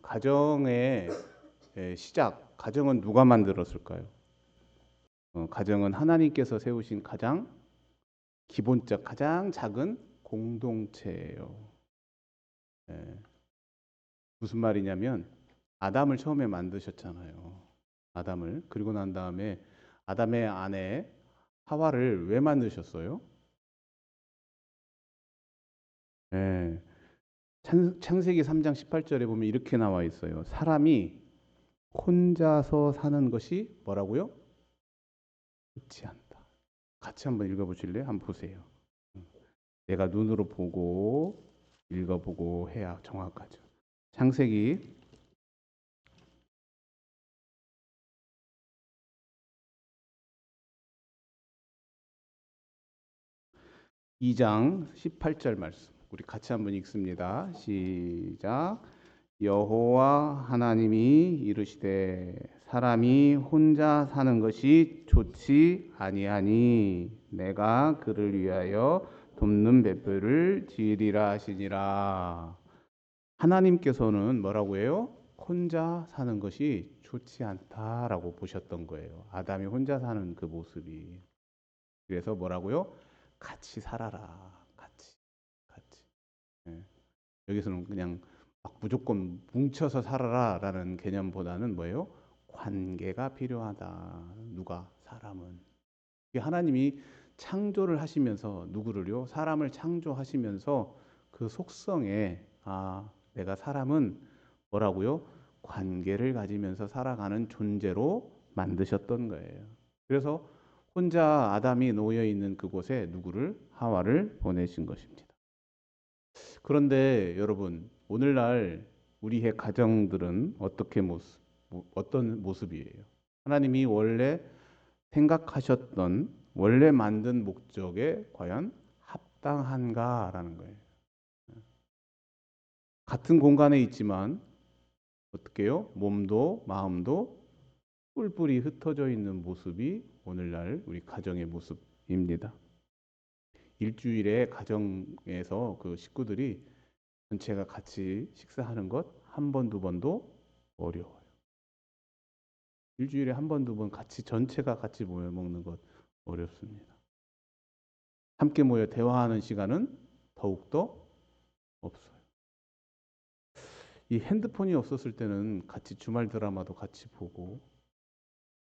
가정의 시작, 가정은 누가 만들었을까요? 가정은 하나님께서 세우신 가장 기본적, 가장 작은 공동체예요. 예, 무슨 말이냐면 아담을 처음에 만드셨잖아요. 아담을. 그리고 난 다음에 아담의 아내 하와를 왜 만드셨어요? 예, 창세기 3장 18절에 보면 이렇게 나와 있어요. 사람이 혼자서 사는 것이 뭐라고요? 좋지 않다. 같이 한번 읽어보실래요? 한번 보세요. 내가 눈으로 보고 읽어보고 해야 정확하죠. 창세기 2장 18절 말씀. 우리 같이 한번 읽습니다. 시작. 여호와 하나님이 이르시되 사람이 혼자 사는 것이 좋지 아니하니 내가 그를 위하여 돕는 뱃불을 지으리라 하시니라. 하나님께서는 뭐라고 해요? 혼자 사는 것이 좋지 않다라고 보셨던 거예요. 아담이 혼자 사는 그 모습이. 그래서 뭐라고요? 같이 살아라. 같이. 예. 여기서는 그냥 막 무조건 뭉쳐서 살아라라는 개념보다는 뭐예요? 관계가 필요하다. 누가? 사람은. 하나님이 창조를 하시면서 누구를요? 사람을 창조하시면서 그 속성에 내가 사람은 뭐라고요? 관계를 가지면서 살아가는 존재로 만드셨던 거예요. 그래서 혼자 아담이 놓여 있는 그곳에 누구를? 하와를 보내신 것입니다. 그런데 여러분, 오늘날 우리의 가정들은 어떤 모습이에요? 하나님이 원래 생각하셨던 원래 만든 목적에 과연 합당한가라는 거예요. 같은 공간에 있지만 어떻게 해요? 몸도 마음도 뿔뿔이 흩어져 있는 모습이 오늘날 우리 가정의 모습입니다. 일주일에 가정에서 그 식구들이 전체가 같이 식사하는 것 한 번, 두 번도 어려워요. 일주일에 한 번, 두 번 같이 전체가 같이 모여 먹는 것 어렵습니다. 함께 모여 대화하는 시간은 더욱더 없어요. 이 핸드폰이 없었을 때는 같이 주말 드라마도 같이 보고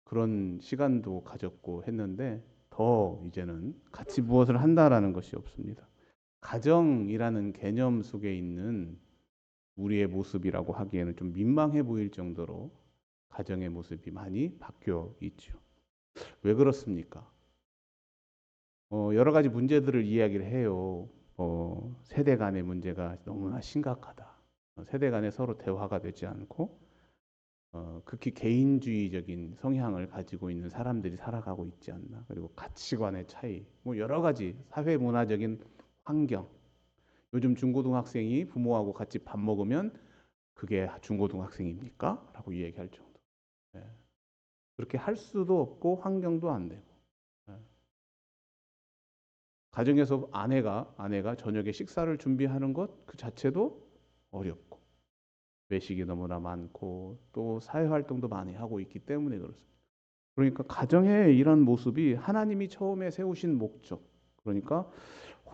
그런 시간도 가졌고 했는데 더 이제는 같이 무엇을 한다라는 것이 없습니다. 가정이라는 개념 속에 있는 우리의 모습이라고 하기에는 좀 민망해 보일 정도로 가정의 모습이 많이 바뀌어 있죠. 왜 그렇습니까? 여러 가지 문제들을 이야기를 해요. 세대 간의 문제가 너무나 심각하다. 세대 간에 서로 대화가 되지 않고 극히 개인주의적인 성향을 가지고 있는 사람들이 살아가고 있지 않나. 그리고 가치관의 차이, 뭐 여러 가지 사회 문화적인 환경. 요즘 중고등학생이 부모하고 같이 밥 먹으면 그게 중고등학생입니까? 라고 이야기할 정도. 예. 그렇게 할 수도 없고 환경도 안 되고. 예. 가정에서 아내가 저녁에 식사를 준비하는 것 그 자체도 어렵고 외식이 너무나 많고 또 사회 활동도 많이 하고 있기 때문에 그렇습니다. 그러니까 가정의 이런 모습이 하나님이 처음에 세우신 목적, 그러니까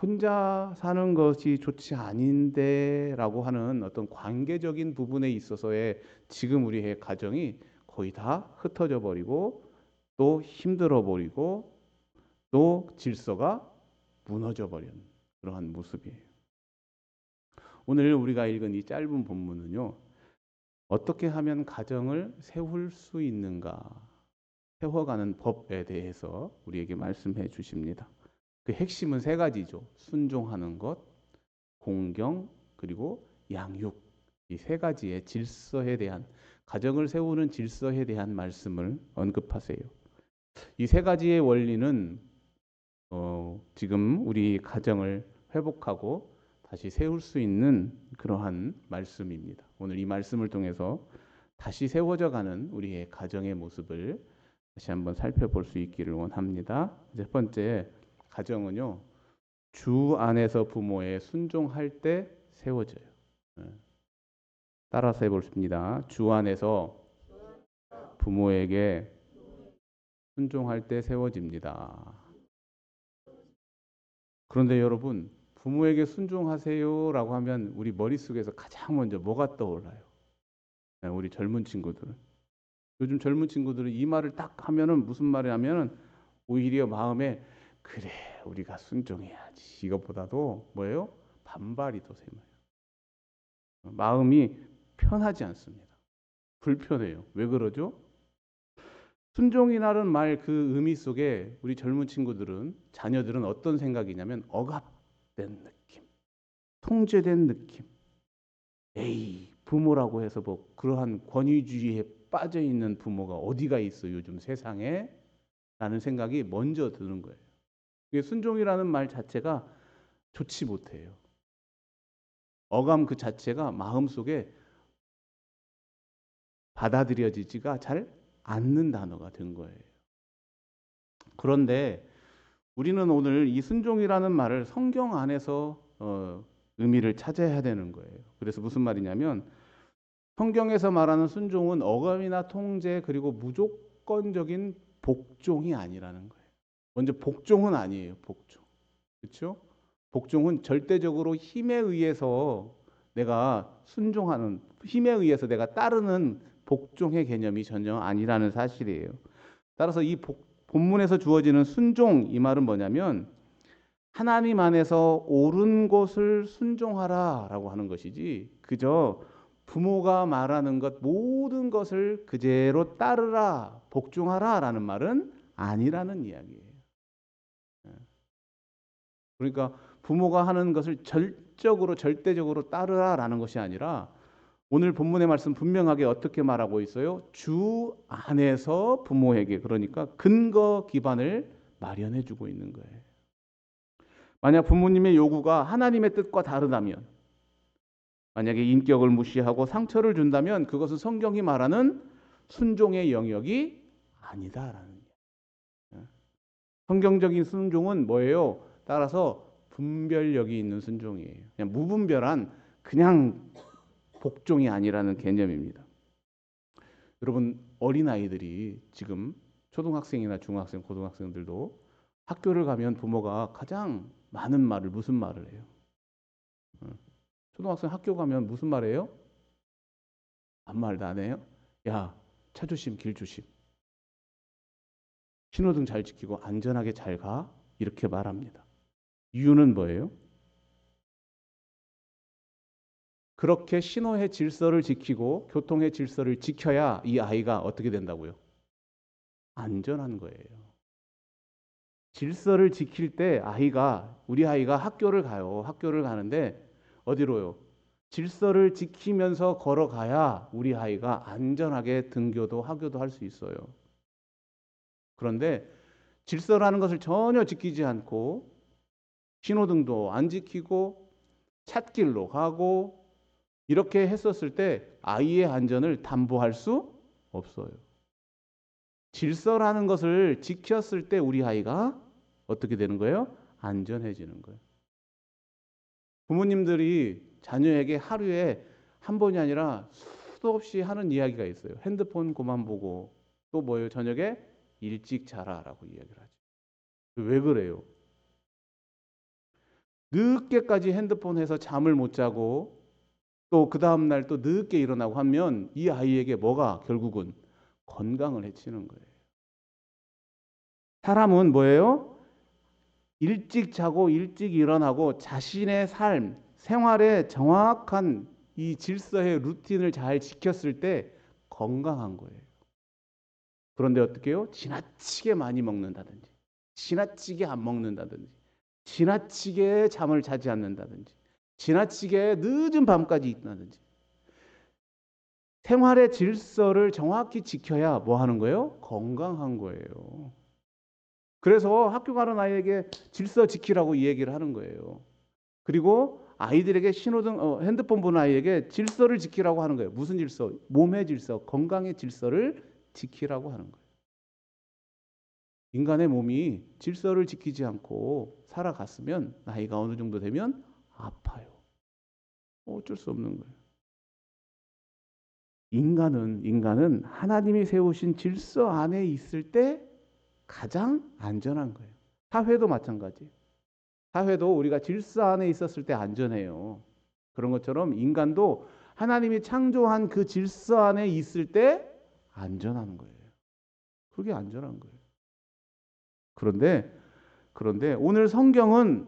혼자 사는 것이 좋지 아닌데라고 하는 어떤 관계적인 부분에 있어서의 지금 우리의 가정이 거의 다 흩어져 버리고 또 힘들어 버리고 또 질서가 무너져 버린 그러한 모습이에요. 오늘 우리가 읽은 이 짧은 본문은요. 어떻게 하면 가정을 세울 수 있는가? 세워가는 법에 대해서 우리에게 말씀해 주십니다. 그 핵심은 세 가지죠. 순종하는 것, 공경, 그리고 양육. 이 세 가지의 질서에 대한 가정을 세우는 질서에 대한 말씀을 언급하세요. 이 세 가지의 원리는 지금 우리 가정을 회복하고 다시 세울 수 있는 그러한 말씀입니다. 오늘 이 말씀을 통해서 다시 세워져 가는 우리의 가정의 모습을 다시 한번 살펴볼 수 있기를 원합니다. 첫 번째, 가정은요, 주 안에서 부모에 순종할 때 세워져요. 따라서 해보겠습니다. 주 안에서 부모에게 순종할 때 세워집니다. 그런데 여러분, 부모에게 순종하세요라고 하면 우리 머릿속에서 가장 먼저 뭐가 떠올라요? 우리 젊은 친구들은. 요즘 젊은 친구들은 이 말을 딱 하면은 무슨 말이 하면은 오히려 마음에 그래, 우리가 순종해야지. 이것보다도 뭐예요? 반발이 더 세요. 마음이 편하지 않습니다. 불편해요. 왜 그러죠? 순종이라는 말 그 의미 속에 우리 젊은 친구들은, 자녀들은 어떤 생각이냐면 억압된 느낌, 통제된 느낌. 에이, 부모라고 해서 뭐 그러한 권위주의에 빠져 있는 부모가 어디가 있어 요즘 세상에? 라는 생각이 먼저 드는 거예요. 이게 순종이라는 말 자체가 좋지 못해요. 어감 그 자체가 마음속에 받아들여지지가 잘 않는 단어가 된 거예요. 그런데 우리는 오늘 이 순종이라는 말을 성경 안에서 의미를 찾아야 되는 거예요. 그래서 무슨 말이냐면 성경에서 말하는 순종은 억압이나 통제 그리고 무조건적인 복종이 아니라는 거예요. 먼저 복종은 아니에요. 복종. 그렇죠? 복종은 절대적으로 힘에 의해서 내가 순종하는, 힘에 의해서 내가 따르는 복종의 개념이 전혀 아니라는 사실이에요. 따라서 이 본문에서 주어지는 순종, 이 말은 뭐냐면 하나님 안에서 옳은 것을 순종하라라고 하는 것이지, 그저 부모가 말하는 것 모든 것을 그대로 따르라, 복종하라라는 말은 아니라는 이야기예요. 그러니까 부모가 하는 것을 절대적으로 따르라라는 것이 아니라, 오늘 본문의 말씀 분명하게 어떻게 말하고 있어요? 주 안에서 부모에게, 그러니까 근거 기반을 마련해 주고 있는 거예요. 만약 부모님의 요구가 하나님의 뜻과 다르다면, 만약에 인격을 무시하고 상처를 준다면 그것은 성경이 말하는 순종의 영역이 아니다라는 거예요. 성경적인 순종은 뭐예요? 따라서 분별력이 있는 순종이에요. 그냥 무분별한 그냥 복종이 아니라는 개념입니다. 여러분, 어린아이들이 지금 초등학생이나 중학생, 고등학생들도 학교를 가면 부모가 가장 많은 말을 무슨 말을 해요? 초등학생 학교 가면 무슨 말해요? 아무 말도 안 해요? 야, 차 조심, 길 조심. 신호등 잘 지키고 안전하게 잘 가. 이렇게 말합니다. 이유는 뭐예요? 그렇게 신호의 질서를 지키고 교통의 질서를 지켜야 이 아이가 어떻게 된다고요? 안전한 거예요. 질서를 지킬 때 우리 아이가 학교를 가요. 학교를 가는데 어디로요? 질서를 지키면서 걸어가야 우리 아이가 안전하게 등교도 학교도 할 수 있어요. 그런데 질서라는 것을 전혀 지키지 않고 신호등도 안 지키고 찻길로 가고 이렇게 했었을 때 아이의 안전을 담보할 수 없어요. 질서라는 것을 지켰을 때 우리 아이가 어떻게 되는 거예요? 안전해지는 거예요. 부모님들이 자녀에게 하루에 한 번이 아니라 수도 없이 하는 이야기가 있어요. 핸드폰 그만 보고, 또 뭐예요? 저녁에 일찍 자라라고 이야기를 하죠. 왜 그래요? 늦게까지 핸드폰 해서 잠을 못 자고 또 그 다음날 또 늦게 일어나고 하면 이 아이에게 뭐가 결국은 건강을 해치는 거예요. 사람은 뭐예요? 일찍 자고 일찍 일어나고 자신의 삶, 생활의 정확한 이 질서의 루틴을 잘 지켰을 때 건강한 거예요. 그런데 어떻게 해요? 지나치게 많이 먹는다든지, 지나치게 안 먹는다든지, 지나치게 잠을 자지 않는다든지, 지나치게 늦은 밤까지 있다든지, 생활의 질서를 정확히 지켜야 뭐 하는 거예요? 건강한 거예요. 그래서 학교 가는 아이에게 질서 지키라고 이 얘기를 하는 거예요. 그리고 아이들에게 신호등, 핸드폰 보는 아이에게 질서를 지키라고 하는 거예요. 무슨 질서? 몸의 질서, 건강의 질서를 지키라고 하는 거예요. 인간의 몸이 질서를 지키지 않고 살아갔으면 나이가 어느 정도 되면 아파요. 어쩔 수 없는 거예요. 인간은 하나님이 세우신 질서 안에 있을 때 가장 안전한 거예요. 사회도 마찬가지예요. 사회도 우리가 질서 안에 있었을 때 안전해요. 그런 것처럼 인간도 하나님이 창조한 그 질서 안에 있을 때 안전한 거예요. 그게 안전한 거예요. 그런데 오늘 성경은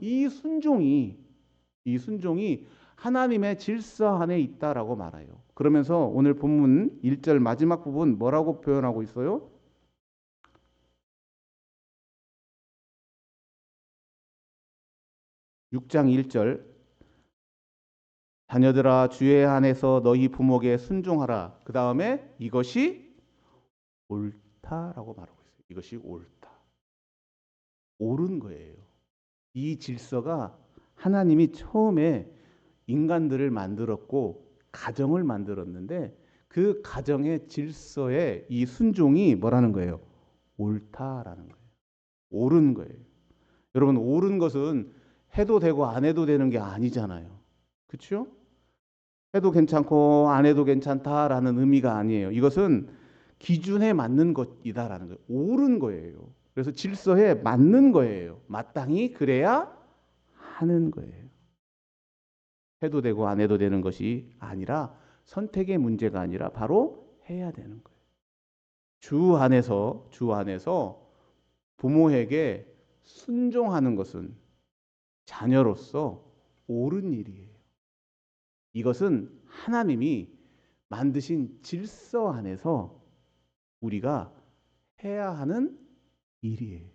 이 순종이 하나님의 질서 안에 있다라고 말해요. 그러면서 오늘 본문 1절 마지막 부분 뭐라고 표현하고 있어요? 6장 1절 자녀들아 주의 안에서 너희 부모에게 순종하라. 그 다음에 이것이 옳다라고 말하고 있어요. 이것이 옳다. 옳은 거예요. 이 질서가 하나님이 처음에 인간들을 만들었고 가정을 만들었는데 그 가정의 질서에 이 순종이 뭐라는 거예요? 옳다라는 거예요. 옳은 거예요. 여러분 옳은 것은 해도 되고 안 해도 되는 게 아니잖아요. 그렇죠? 해도 괜찮고 안 해도 괜찮다라는 의미가 아니에요. 이것은 기준에 맞는 것이다라는 거예요. 옳은 거예요. 그래서 질서에 맞는 거예요. 마땅히 그래야 하는 거예요. 해도 되고 안 해도 되는 것이 아니라 선택의 문제가 아니라 바로 해야 되는 거예요. 주 안에서 부모에게 순종하는 것은 자녀로서 옳은 일이에요. 이것은 하나님이 만드신 질서 안에서 우리가 해야 하는 일이에요.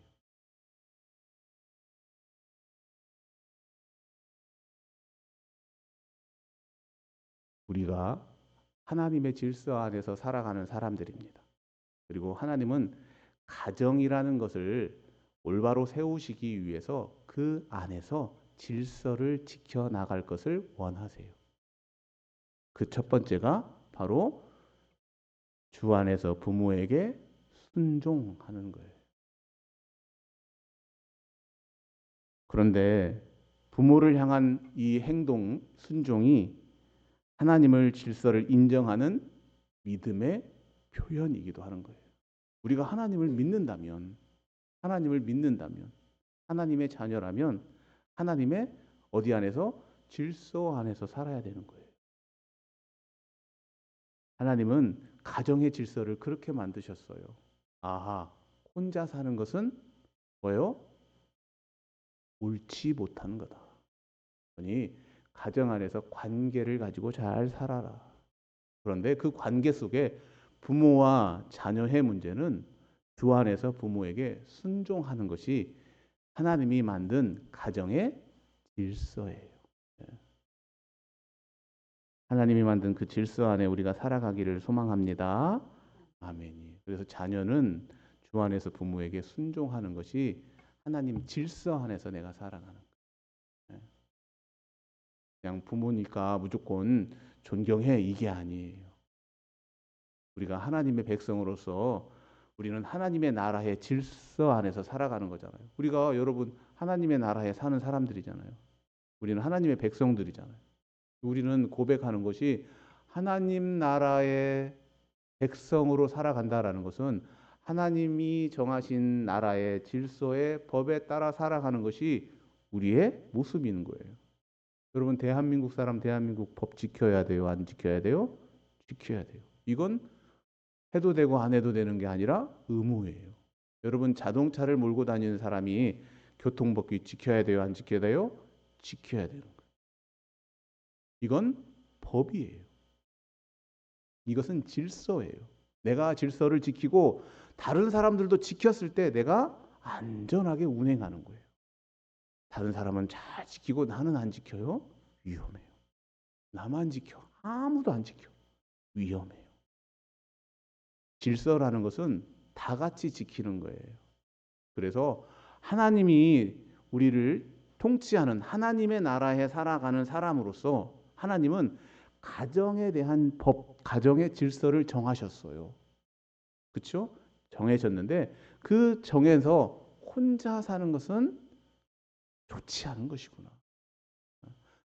우리가 하나님의 질서 안에서 살아가는 사람들입니다. 그리고 하나님은 가정이라는 것을 올바로 세우시기 위해서 그 안에서 질서를 지켜나갈 것을 원하세요. 그 첫 번째가 바로 주 안에서 부모에게 순종하는 거예요. 그런데 부모를 향한 이 행동, 순종이 하나님을 질서를 인정하는 믿음의 표현이기도 하는 거예요. 우리가 하나님을 믿는다면, 하나님의 자녀라면 하나님의 어디 안에서? 질서 안에서 살아야 되는 거예요. 하나님은 가정의 질서를 그렇게 만드셨어요. 아하, 혼자 사는 것은 뭐예요? 옳지 못한 거다. 아니, 가정 안에서 관계를 가지고 잘 살아라. 그런데 그 관계 속에 부모와 자녀의 문제는 주 안에서 부모에게 순종하는 것이 하나님이 만든 가정의 질서예요. 하나님이 만든 그 질서 안에 우리가 살아가기를 소망합니다. 아멘이. 그래서 자녀는 주 안에서 부모에게 순종하는 것이 하나님 질서 안에서 내가 살아가는 거예요. 그냥 부모니까 무조건 존경해 이게 아니에요. 우리가 하나님의 백성으로서 우리는 하나님의 나라의 질서 안에서 살아가는 거잖아요. 우리가 여러분 하나님의 나라에 사는 사람들이잖아요. 우리는 하나님의 백성들이잖아요. 우리는 고백하는 것이 하나님 나라의 백성으로 살아간다라는 것은 하나님이 정하신 나라의 질서의 법에 따라 살아가는 것이 우리의 모습인 거예요. 여러분 대한민국 사람 대한민국 법 지켜야 돼요? 안 지켜야 돼요? 지켜야 돼요. 이건 해도 되고 안 해도 되는 게 아니라 의무예요. 여러분 자동차를 몰고 다니는 사람이 교통법규 지켜야 돼요? 안 지켜야 돼요? 지켜야 되는 거예요. 이건 법이에요. 이것은 질서예요. 내가 질서를 지키고 다른 사람들도 지켰을 때 내가 안전하게 운행하는 거예요. 다른 사람은 잘 지키고 나는 안 지켜요? 위험해요. 나만 지켜. 아무도 안 지켜. 위험해요. 질서라는 것은 다 같이 지키는 거예요. 그래서 하나님이 우리를 통치하는 하나님의 나라에 살아가는 사람으로서 하나님은 가정에 대한 법, 가정의 질서를 정하셨어요. 그렇죠? 정해졌는데 그 정에서 혼자 사는 것은 좋지 않은 것이구나.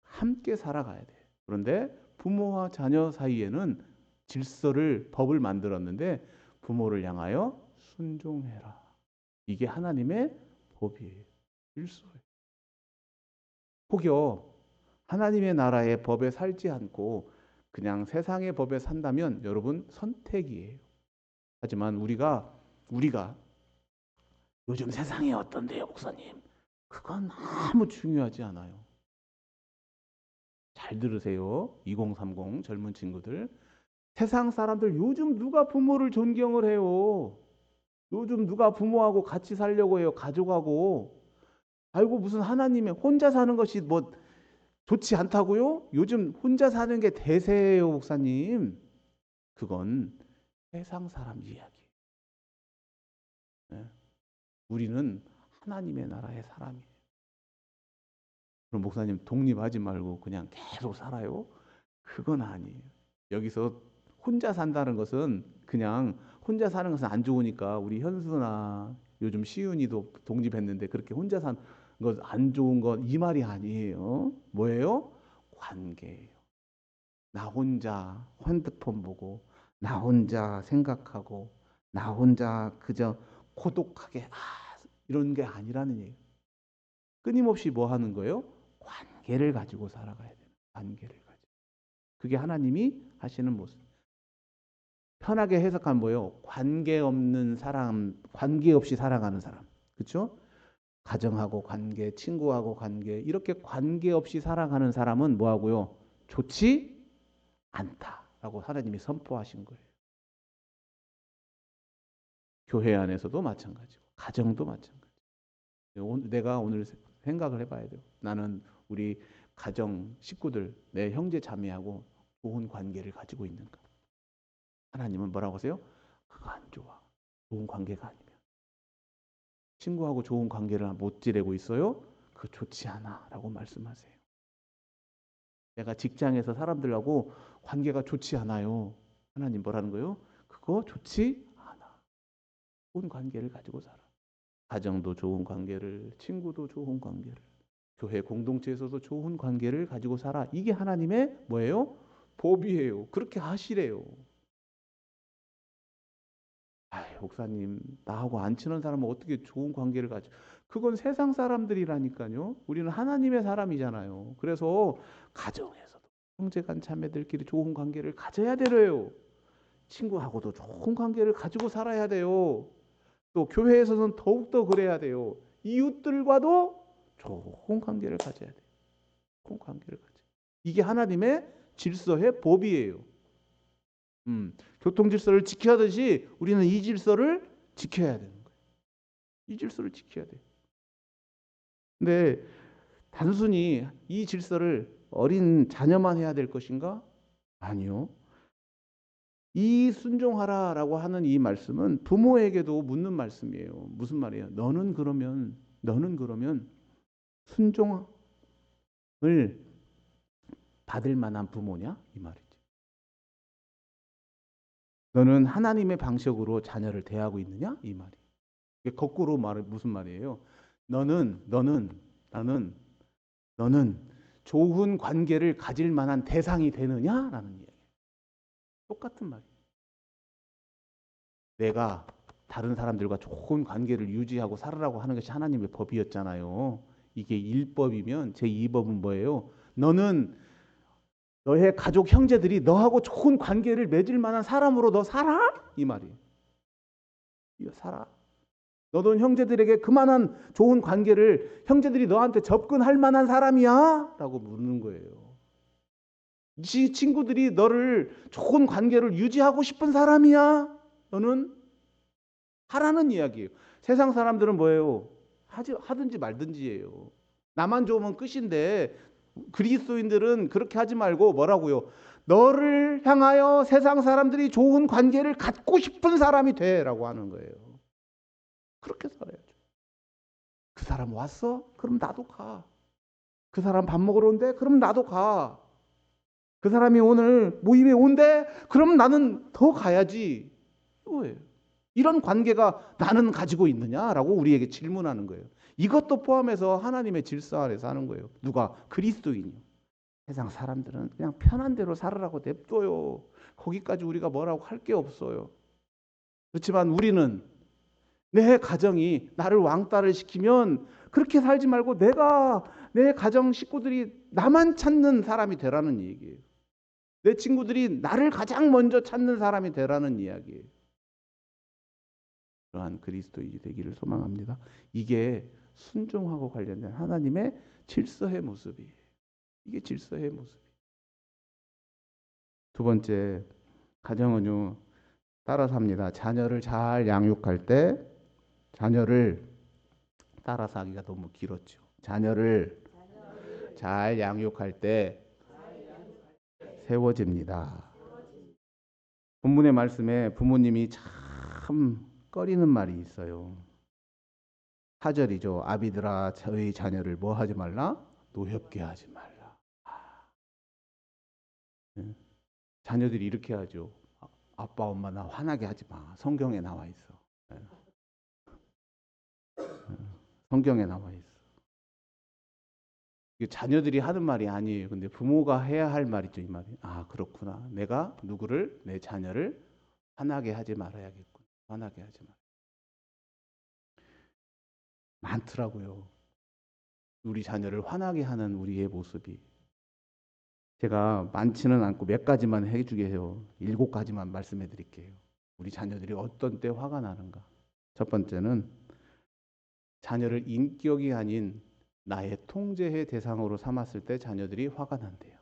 함께 살아가야 돼. 그런데 부모와 자녀 사이에는 질서를, 법을 만들었는데 부모를 향하여 순종해라. 이게 하나님의 법이에요. 질서예요. 혹여 하나님의 나라의 법에 살지 않고 그냥 세상의 법에 산다면 여러분 선택이에요. 하지만 우리가 요즘 세상이 어떤데요, 목사님? 그건 아무 중요하지 않아요. 잘 들으세요. 2030 젊은 친구들. 세상 사람들 요즘 누가 부모를 존경을 해요? 요즘 누가 부모하고 같이 살려고 해요? 가족하고. 아이고 무슨 하나님의 혼자 사는 것이 뭐 좋지 않다고요? 요즘 혼자 사는 게 대세예요, 목사님. 그건 세상 사람 이야기. 예. 우리는 하나님의 나라의 사람이에요. 그럼 목사님 독립하지 말고 그냥 계속 살아요? 그건 아니에요. 여기서 혼자 산다는 것은 그냥 혼자 사는 것은 안 좋으니까 우리 현수나 요즘 시윤이도 독립했는데 그렇게 혼자 사는 것 안 좋은 것 이 말이 아니에요. 뭐예요? 관계예요. 나 혼자 핸드폰 보고 나 혼자 생각하고 나 혼자 그저 고독하게 이런 게 아니라는 얘기예요. 끊임없이 뭐 하는 거예요? 관계를 가지고 살아가야 돼요. 관계를 가지고. 그게 하나님이 하시는 모습. 편하게 해석하면 뭐예요? 관계 없는 사람, 관계 없이 살아가는 사람. 그렇죠? 가정하고 관계, 친구하고 관계, 이렇게 관계 없이 살아가는 사람은 뭐하고요? 좋지 않다라고 하나님이 선포하신 거예요. 교회 안에서도 마찬가지고, 가정도 마찬가지. 내가 오늘 생각을 해봐야 돼요. 나는 우리 가정 식구들, 내 형제 자매하고 좋은 관계를 가지고 있는가? 하나님은 뭐라고 하세요? 그거 안 좋아. 좋은 관계가 아니면. 친구하고 좋은 관계를 못 지내고 있어요? 그거 좋지 않아 라고 말씀하세요. 내가 직장에서 사람들하고 관계가 좋지 않아요. 하나님 뭐라는 거예요? 그거 좋지 않아. 좋은 관계를 가지고 살아. 가정도 좋은 관계를, 친구도 좋은 관계를, 교회 공동체에서도 좋은 관계를 가지고 살아. 이게 하나님의 뭐예요? 법이에요. 그렇게 하시래요. 목사님, 나하고 안 친한 사람은 어떻게 좋은 관계를 가지고. 그건 세상 사람들이라니까요. 우리는 하나님의 사람이잖아요. 그래서 가정에서도 형제간 자매들끼리 좋은 관계를 가져야 되래요. 친구하고도 좋은 관계를 가지고 살아야 돼요. 또 교회에서는 더욱더 그래야 돼요. 이웃들과도 좋은 관계를 가져야 돼요. 좋은 관계를 가져. 이게 하나님의 질서의 법이에요. 교통 질서를 지켜야듯이 우리는 이 질서를 지켜야 되는 거예요. 이 질서를 지켜야 돼요. 근데 단순히 이 질서를 어린 자녀만 해야 될 것인가? 아니요. 이 순종하라라고 하는 이 말씀은 부모에게도 묻는 말씀이에요. 무슨 말이에요? 너는 그러면 순종을 받을 만한 부모냐? 이 말이지. 너는 하나님의 방식으로 자녀를 대하고 있느냐? 이 말이. 거꾸로 말은 무슨 말이에요? 나는 좋은 관계를 가질 만한 대상이 되느냐라는 이야기. 똑같은 말이에요. 내가 다른 사람들과 좋은 관계를 유지하고 살으라고 하는 것이 하나님의 법이었잖아요. 이게 1법이면 제2법은 뭐예요? 너는 너의 가족 형제들이 너하고 좋은 관계를 맺을 만한 사람으로 너 살아? 이 말이에요. 이거 살아. 너도 형제들에게 그만한 좋은 관계를 형제들이 너한테 접근할 만한 사람이야? 라고 묻는 거예요. 네 친구들이 너를 좋은 관계를 유지하고 싶은 사람이야? 너는 하라는 이야기예요. 세상 사람들은 뭐예요? 하든지 말든지예요. 나만 좋으면 끝인데 그리스도인들은 그렇게 하지 말고 뭐라고요? 너를 향하여 세상 사람들이 좋은 관계를 갖고 싶은 사람이 되라고 하는 거예요. 그렇게 살아야죠. 그 사람 왔어? 그럼 나도 가. 그 사람 밥 먹으러 온대? 그럼 나도 가. 그 사람이 오늘 모임에 온대? 그럼 나는 더 가야지. 이거예요. 이런 관계가 나는 가지고 있느냐라고 우리에게 질문하는 거예요. 이것도 포함해서 하나님의 질서 아래서 하는 거예요. 누가? 그리스도인이요. 세상 사람들은 그냥 편한 대로 살으라고 냅둬요. 거기까지 우리가 뭐라고 할 게 없어요. 그렇지만 우리는 내 가정이 나를 왕따를 시키면 그렇게 살지 말고 내가 내 가정 식구들이 나만 찾는 사람이 되라는 얘기예요. 내 친구들이 나를 가장 먼저 찾는 사람이 되라는 이야기예요. 그러한 그리스도인이 되기를 소망합니다. 이게 순종하고 관련된 하나님의 질서의 모습이에요. 이게 질서의 모습이에요. 두 번째, 가정은요, 따라서 합니다. 자녀를 잘 양육할 때, 자녀를 따라서 하기가 너무 길었죠. 자녀를 잘 양육할 때 세워집니다. 본문의 말씀에 부모님이 참 꺼리는 말이 있어요. 4절이죠. 아비들아 저희 자녀를 뭐 하지 말라? 노엽게 하지 말라. 네. 자녀들이 이렇게 하죠. 아빠 엄마 나 화나게 하지 마. 성경에 나와 있어. 네. 성경에 나와 있어. 이게 자녀들이 하는 말이 아니에요. 근데 부모가 해야 할 말이죠, 이 말이. 아, 그렇구나. 내가 누구를 내 자녀를 화나게 하지 말아야겠군. 화나게 하지 말. 많더라고요. 우리 자녀를 화나게 하는 우리의 모습이. 제가 많지는 않고 몇 가지만 해주게 해요. 7가지만 말씀해 드릴게요. 우리 자녀들이 어떤 때 화가 나는가. 첫 번째는 자녀를 인격이 아닌 나의 통제의 대상으로 삼았을 때 자녀들이 화가 난대요.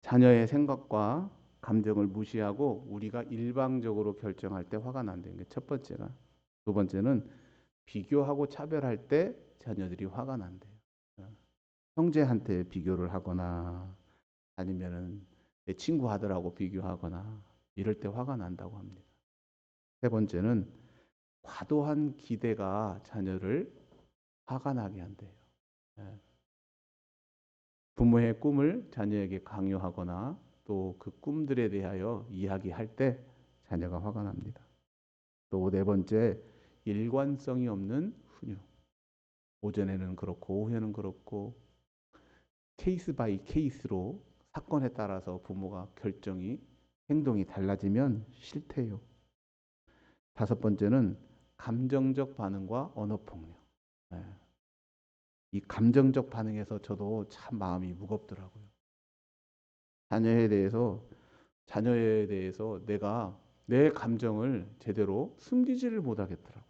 자녀의 생각과 감정을 무시하고 우리가 일방적으로 결정할 때 화가 난다는 게 첫 번째가. 두 번째는 비교하고 차별할 때 자녀들이 화가 난대요. 형제한테 비교를 하거나 아니면은 내 친구 아들하고 비교하거나 이럴 때 화가 난다고 합니다. 세 번째는 과도한 기대가 자녀를 화가 나게 한대요. 부모의 꿈을 자녀에게 강요하거나 또 그 꿈들에 대하여 이야기할 때 자녀가 화가 납니다. 또 네 번째, 일관성이 없는 훈육. 오전에는 그렇고 오후에는 그렇고 케이스 바이 케이스로 사건에 따라서 부모가 결정이 행동이 달라지면 싫대요. 다섯 번째는 감정적 반응과 언어폭력. 이 감정적 반응에서 저도 참 마음이 무겁더라고요. 자녀에 대해서 내가 내 감정을 제대로 숨기지를 못하겠더라고요.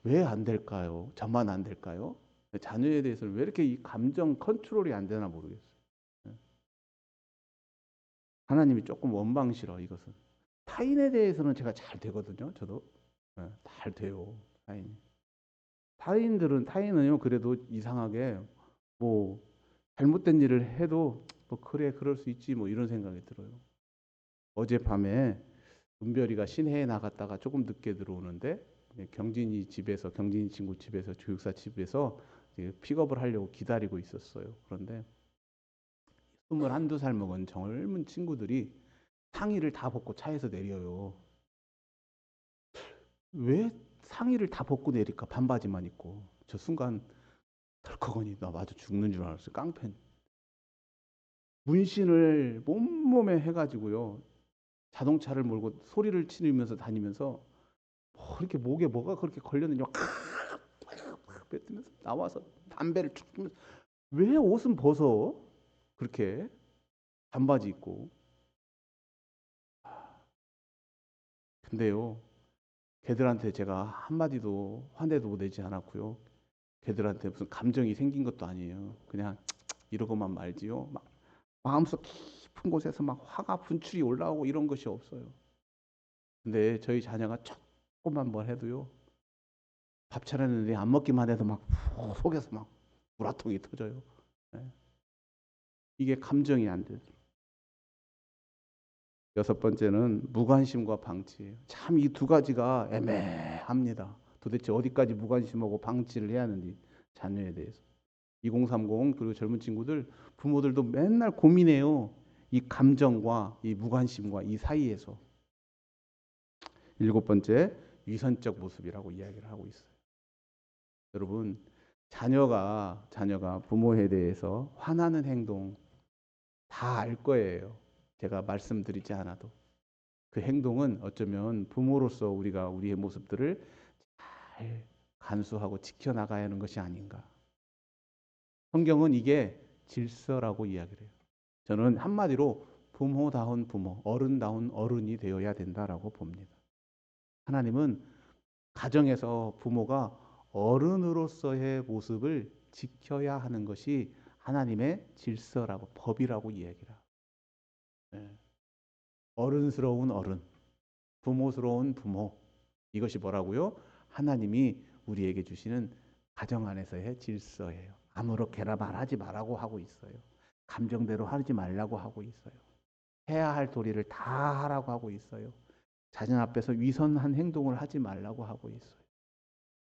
왜 안 될까요? 저만 안 될까요? 자녀에 대해서는 왜 이렇게 이 감정 컨트롤이 안 되나 모르겠어요. 하나님이 조금 원망스러워 이것은. 타인에 대해서는 제가 잘 되거든요. 저도 잘 돼요. 타인은요 그래도 이상하게 뭐 잘못된 일을 해도 뭐 그래 그럴 수 있지 뭐 이런 생각이 들어요. 어젯밤에 은별이가 시내에 나갔다가 조금 늦게 들어오는데 경진이 친구 집에서 교육사 집에서 픽업을 하려고 기다리고 있었어요. 그런데 21~22살 먹은 젊은 친구들이 상의를 다 벗고 차에서 내려요. 왜 상의를 다 벗고 내릴까? 반바지만 입고. 저 순간 덜컥하니 나 마저 죽는 줄 알았어요. 깡패. 문신을 몸몸에 해가지고요. 자동차를 몰고 소리를 치면서 다니면서 이렇게 목에 뭐가 그렇게 걸렸는지 막 뱉으면서 나와서 담배를 쭉 피면서 왜 옷은 벗어? 그렇게 반바지 입고. 근데요. 걔들한테 제가 한마디도 화내도 내지 않았고요. 걔들한테 무슨 감정이 생긴 것도 아니에요. 그냥 이러고만 말지요. 막 마음속 깊은 곳에서 막 화가 분출이 올라오고 이런 것이 없어요. 근데 저희 자녀가 조금만 뭘 해도요. 밥 차렸는데 안 먹기만 해도 막 속에서 막 우라통이 터져요. 네. 이게 감정이 안 돼요. 여섯 번째는 무관심과 방치예요. 참 이 두 가지가 애매합니다. 도대체 어디까지 무관심하고 방치를 해야 하는지 자녀에 대해서. 2030 그리고 젊은 친구들 부모들도 맨날 고민해요. 이 감정과 이 무관심과 이 사이에서. 일곱 번째, 위선적 모습이라고 이야기를 하고 있어요. 여러분, 자녀가 부모에 대해서 화나는 행동 다 알 거예요. 제가 말씀드리지 않아도. 그 행동은 어쩌면 부모로서 우리가 우리의 모습들을 잘 간수하고 지켜나가야 하는 것이 아닌가. 성경은 이게 질서라고 이야기를 해요. 저는 한마디로 부모다운 부모, 어른다운 어른이 되어야 된다라고 봅니다. 하나님은 가정에서 부모가 어른으로서의 모습을 지켜야 하는 것이 하나님의 질서라고 법이라고 이야기를 해요. 네. 어른스러운 어른, 부모스러운 부모. 이것이 뭐라고요? 하나님이 우리에게 주시는 가정 안에서의 질서예요. 아무렇게나 말하지 말라고 하고 있어요. 감정대로 하지 말라고 하고 있어요. 해야 할 도리를 다 하라고 하고 있어요. 자녀 앞에서 위선한 행동을 하지 말라고 하고 있어요.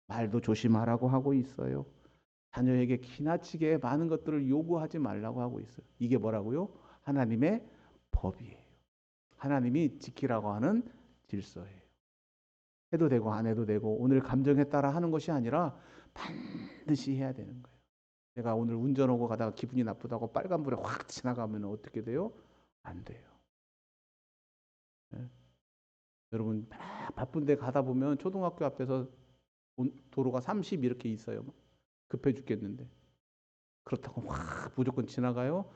말도 조심하라고 하고 있어요. 자녀에게 지나치게 많은 것들을 요구하지 말라고 하고 있어요. 이게 뭐라고요? 하나님의 법이에요. 하나님이 지키라고 하는 질서예요. 해도 되고 안 해도 되고 오늘 감정에 따라 하는 것이 아니라 반드시 해야 되는 거예요. 내가 오늘 운전하고 가다가 기분이 나쁘다고 빨간불에 확 지나가면 어떻게 돼요? 안 돼요. 네. 여러분 바쁜데 가다 보면 초등학교 앞에서 도로가 30 이렇게 있어요. 급해 죽겠는데 그렇다고 확 무조건 지나가요?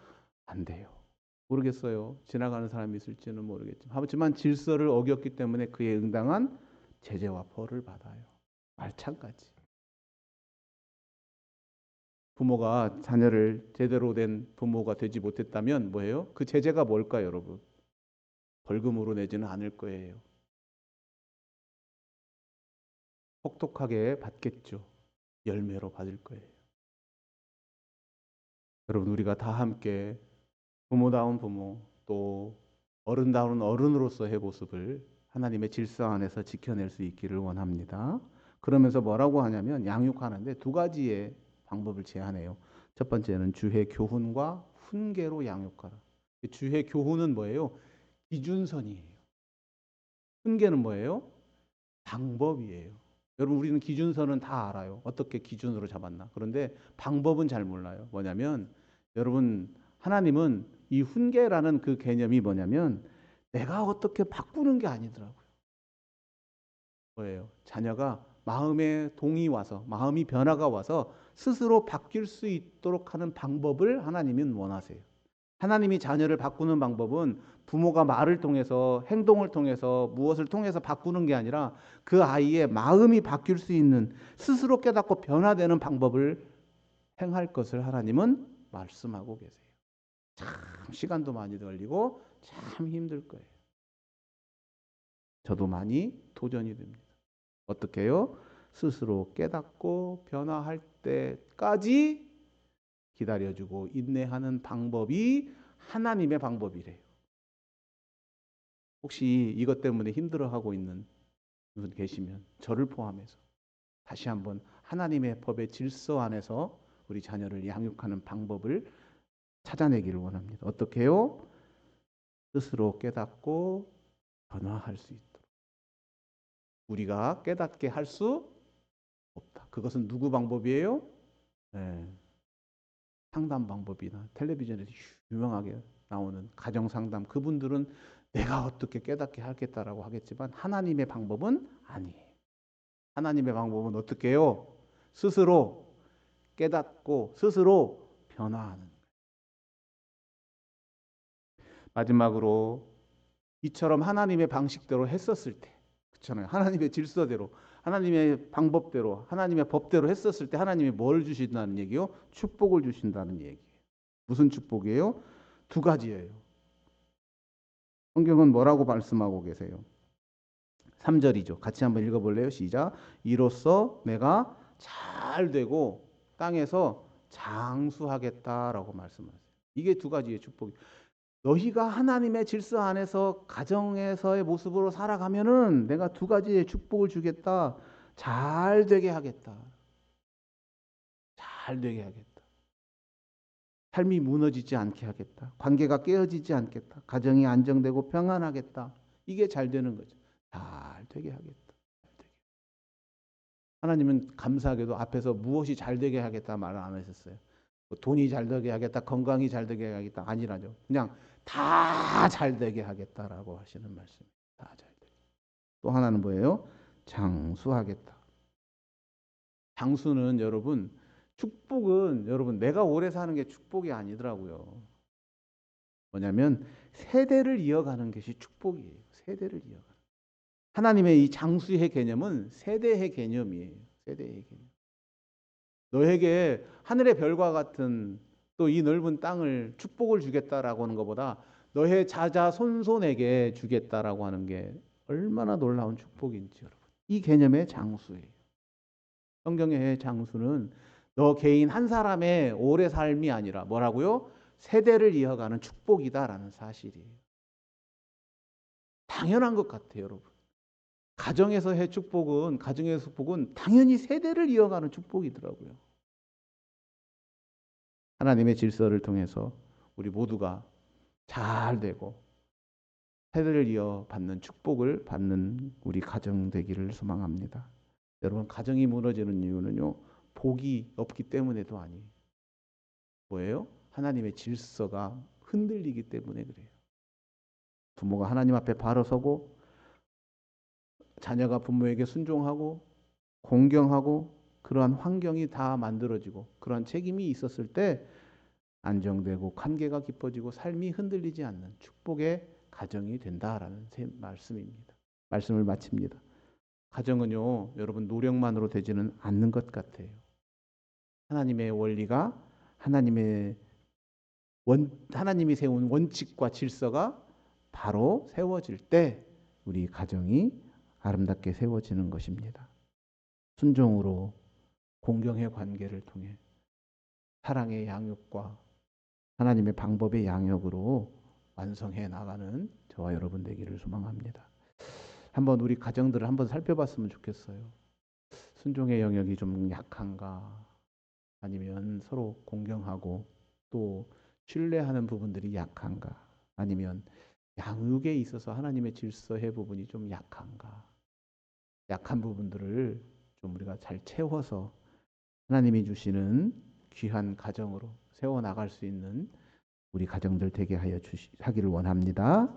안 돼요. 모르겠어요. 지나가는 사람이 있을지는 모르겠지만 하지만 질서를 어겼기 때문에 그에 응당한 제재와 벌을 받아요. 마찬가지. 부모가 자녀를 제대로 된 부모가 되지 못했다면 뭐예요? 그 제재가 뭘까요, 여러분? 벌금으로 내지는 않을 거예요. 혹독하게 받겠죠. 열매로 받을 거예요. 여러분 우리가 다 함께 부모다운 부모 또 어른다운 어른으로서의 모습을 하나님의 질서 안에서 지켜낼 수 있기를 원합니다. 그러면서 뭐라고 하냐면 양육하는데 두 가지의 방법을 제안해요. 첫 번째는 주의 교훈과 훈계로 양육하라. 주의 교훈은 뭐예요? 기준선이에요. 훈계는 뭐예요? 방법이에요. 여러분 우리는 기준선은 다 알아요. 어떻게 기준으로 잡았나. 그런데 방법은 잘 몰라요. 뭐냐면 여러분 하나님은 이 훈계라는 그 개념이 뭐냐면 내가 어떻게 바꾸는 게 아니더라고요. 뭐예요? 자녀가 마음에 동이 와서 마음이 변화가 와서 스스로 바뀔 수 있도록 하는 방법을 하나님은 원하세요. 하나님이 자녀를 바꾸는 방법은 부모가 말을 통해서 행동을 통해서 무엇을 통해서 바꾸는 게 아니라 그 아이의 마음이 바뀔 수 있는 스스로 깨닫고 변화되는 방법을 행할 것을 하나님은 말씀하고 계세요. 참 시간도 많이 걸리고 참 힘들 거예요. 저도 많이 도전이 됩니다. 어떻게 해요? 스스로 깨닫고 변화할 때까지 기다려주고 인내하는 방법이 하나님의 방법이래요. 혹시 이것 때문에 힘들어하고 있는 분 계시면 저를 포함해서 다시 한번 하나님의 법의 질서 안에서 우리 자녀를 양육하는 방법을 찾아내기를 원합니다. 어떻게 해요? 스스로 깨닫고 변화할 수 있도록. 우리가 깨닫게 할 수 없다. 그것은 누구 방법이에요? 네. 상담 방법이나 텔레비전에서 유명하게 나오는 가정 상담 그분들은 내가 어떻게 깨닫게 하겠다라고 하겠지만 하나님의 방법은 아니에요. 하나님의 방법은 어떻게 해요? 스스로 깨닫고 스스로 변화하는. 마지막으로 이처럼 하나님의 방식대로 했었을 때 그렇잖아요. 하나님의 질서대로 하나님의 방법대로 하나님의 법대로 했었을 때 하나님이 뭘 주신다는 얘기요? 축복을 주신다는 얘기예요. 무슨 축복이에요? 두 가지예요. 성경은 뭐라고 말씀하고 계세요? 3절이죠. 같이 한번 읽어볼래요? 시작. 이로써 내가 잘 되고 땅에서 장수하겠다라고 말씀하세요. 이게 두 가지의 축복이. 너희가 하나님의 질서 안에서 가정에서의 모습으로 살아가면은 내가 두 가지의 축복을 주겠다. 잘 되게 하겠다. 잘 되게 하겠다. 삶이 무너지지 않게 하겠다. 관계가 깨어지지 않겠다. 가정이 안정되고 평안하겠다. 이게 잘 되는 거죠. 잘 되게 하겠다. 하나님은 감사하게도 앞에서 무엇이 잘 되게 하겠다 말을 안 하셨어요. 뭐 돈이 잘 되게 하겠다, 건강이 잘 되게 하겠다 아니라죠. 그냥 다 잘 되게 하겠다라고 하시는 말씀입니다. 다 잘 되게. 또 하나는 뭐예요? 장수하겠다. 장수는 여러분, 축복은 여러분 내가 오래 사는 게 축복이 아니더라고요. 뭐냐면 세대를 이어가는 것이 축복이에요. 세대를 이어가는. 하나님의 이 장수의 개념은 세대의 개념이에요. 세대의 개념. 너에게 하늘의 별과 같은 또 이 넓은 땅을 축복을 주겠다라고 하는 것보다 너의 자자손손에게 주겠다라고 하는 게 얼마나 놀라운 축복인지 여러분. 이 개념의 장수예요. 성경의 장수는 너 개인 한 사람의 오래 삶이 아니라 뭐라고요? 세대를 이어가는 축복이다라는 사실이에요. 당연한 것 같아요, 여러분. 가정에서의 축복은 당연히 세대를 이어가는 축복이더라고요. 하나님의 질서를 통해서 우리 모두가 잘 되고 세대를 이어받는 축복을 받는 우리 가정 되기를 소망합니다. 여러분, 가정이 무너지는 이유는요, 복이 없기 때문에도 아니에요. 뭐예요? 하나님의 질서가 흔들리기 때문에 그래요. 부모가 하나님 앞에 바로 서고 자녀가 부모에게 순종하고 공경하고 그러한 환경이 다 만들어지고 그러한 책임이 있었을 때 안정되고 관계가 깊어지고 삶이 흔들리지 않는 축복의 가정이 된다라는 말씀입니다. 말씀을 마칩니다. 가정은요, 여러분 노력만으로 되지는 않는 것 같아요. 하나님의 원리가 하나님이 세운 원칙과 질서가 바로 세워질 때 우리 가정이 아름답게 세워지는 것입니다. 순종으로 공경의 관계를 통해 사랑의 양육과 하나님의 방법의 양육으로 완성해 나가는 저와 여러분 되기를 소망합니다. 한번 우리 가정들을 한번 살펴봤으면 좋겠어요. 순종의 영역이 좀 약한가? 아니면 서로 공경하고 또 신뢰하는 부분들이 약한가? 아니면 양육에 있어서 하나님의 질서의 부분이 좀 약한가? 약한 부분들을 좀 우리가 잘 채워서 하나님이 주시는 귀한 가정으로 세워나갈 수 있는 우리 가정들 되게 하기를 원합니다.